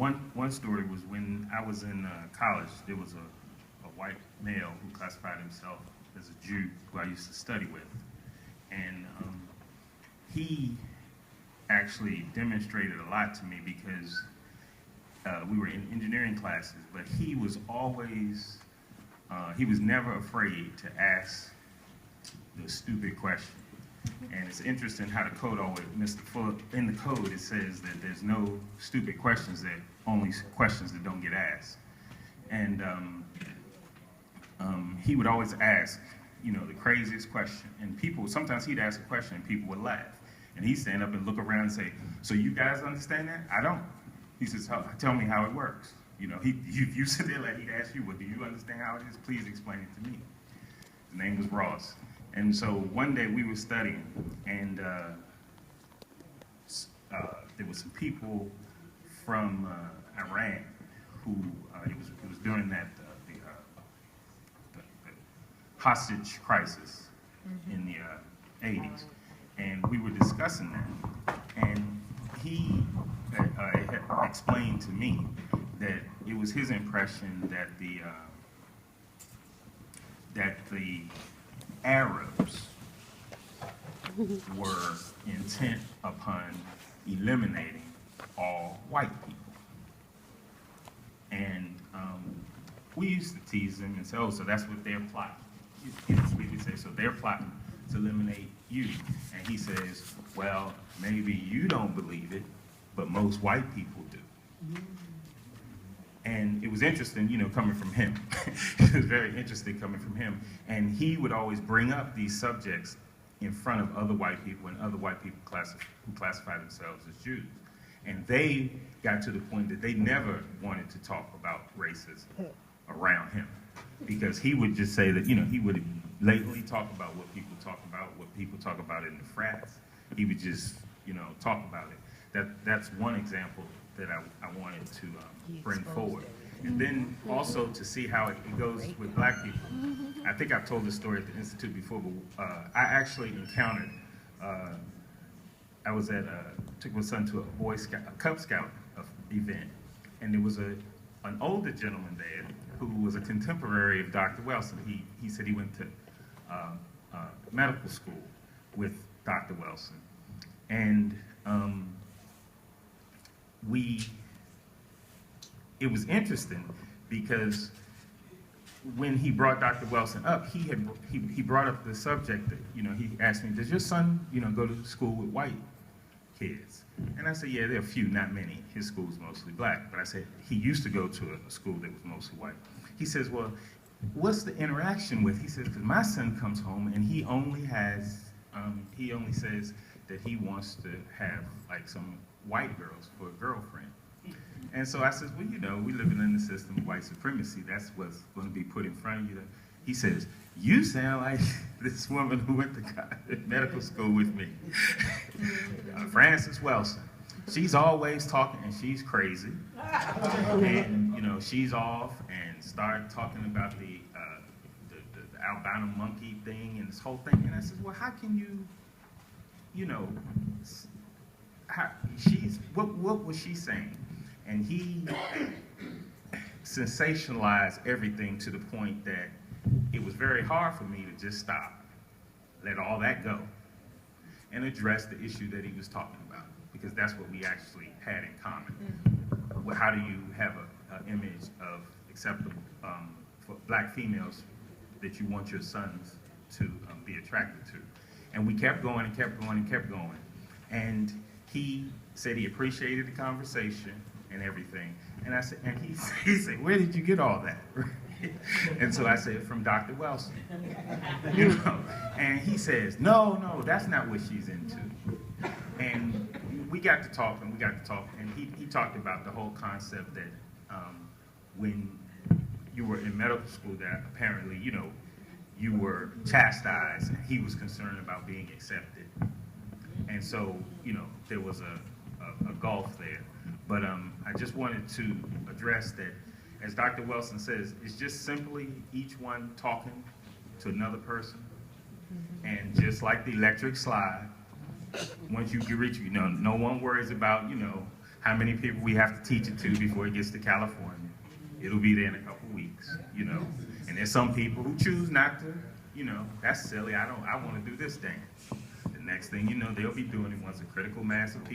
one story was when I was in college. There was a white male who classified himself as a Jew who I used to study with, and he actually demonstrated a lot to me because we were in engineering classes, but he was always, he was never afraid to ask the stupid question. And it's interesting how the code always, Mr. Fuller, in the code it says that there's no stupid questions, there only questions that don't get asked. And he would always ask, you know, the craziest question. And people, sometimes he'd ask a question and people would laugh. And he'd stand up and look around and say, so you guys understand that? I don't. He says, tell me how it works. You know, you sit there like he'd ask you, well, do you understand how it is? Please explain it to me. His name was Ross. And so one day we were studying, and there were some people from Iran who, it was during that, the hostage crisis in the 80s. And we were discussing that. And he had explained to me that it was his impression that the Arabs were intent upon eliminating all white people. And we used to tease them and say, oh, so that's what they're plotting. We would say, so they're plotting to eliminate you. And he says, well, maybe you don't believe it, but most white people do. And it was interesting, you know, coming from him. It was very interesting coming from him. And he would always bring up these subjects in front of other white people and other white people who classify themselves as Jews. And they got to the point that they never wanted to talk about racism around him. Because he would just say that, you know, he would lately talk about what people talk about in the frats. He would just, you know, talk about it. That's one example that I wanted to bring forward. And then also to see how it goes with black people. I think I've told this story at the Institute before, but I actually encountered, I was took my son to a Cub Scout event, and there was an older gentleman there who was a contemporary of Dr. Welsing. He said he went to medical school with Dr. Welsing. And it was interesting because when he brought Dr. Welsing up, he brought up the subject that, you know, he asked me, does your son, you know, go to school with white kids? And I said, yeah, there are a few, not many. His school's mostly black. But I said, he used to go to a school that was mostly white. He says, well, what's the interaction with? He says, because my son comes home and he only says that he wants to have like some white girls for a girlfriend. And so I says, well, you know, we living in the system of white supremacy. That's what's going to be put in front of you. He says, you sound like this woman who went to medical school with me, Frances Welsing. She's always talking, and she's crazy. And, you know, she's off and started talking about the albino monkey thing and this whole thing. And I said, well, how can you know, what was she saying? And he sensationalized everything to the point that it was very hard for me to just stop, let all that go, and address the issue that he was talking about, because that's what we actually had in common. Well, how do you have an image of acceptable for black females that you want your sons to be attracted to? And we kept going and kept going and kept going. And he said he appreciated the conversation and everything. And I said, and he said, where did you get all that? And so I said, from Dr. Welsing. You know? And he says, no, that's not what she's into. And we got to talk, and he talked about the whole concept that when you were in medical school, that apparently, you know, you were chastised, and he was concerned about being accepted. And so, you know, there was a gulf there. But I just wanted to address that, as Dr. Welsing says, it's just simply each one talking to another person. And just like the electric slide, once you get reach, you know, no one worries about, you know, how many people we have to teach it to before it gets to California. It'll be there in a couple weeks, you know. And there's some people who choose not to, you know, that's silly. I want to do this thing. The next thing you know, they'll be doing it once a critical mass of people